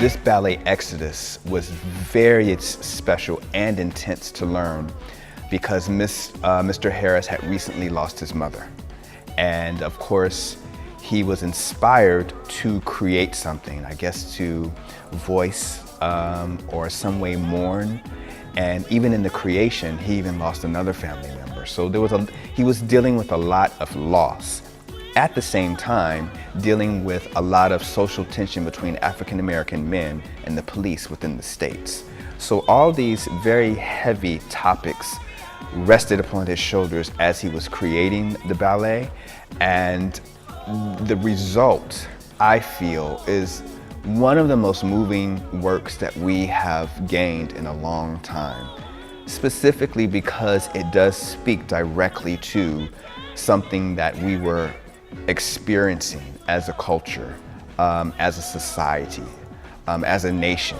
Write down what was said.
This ballet Exodus was very special and intense to learn because Mr. Harris had recently lost his mother. And of course, he was inspired to create something, I guess to voice or some way mourn. And even in the creation, he even lost another family member. So he was dealing with a lot of loss. At the same time, dealing with a lot of social tension between African American men and the police within the States. So all these very heavy topics rested upon his shoulders as he was creating the ballet. And the result, I feel, is one of the most moving works that we have gained in a long time, specifically because it does speak directly to something that we were experiencing as a culture, as a society, as a nation.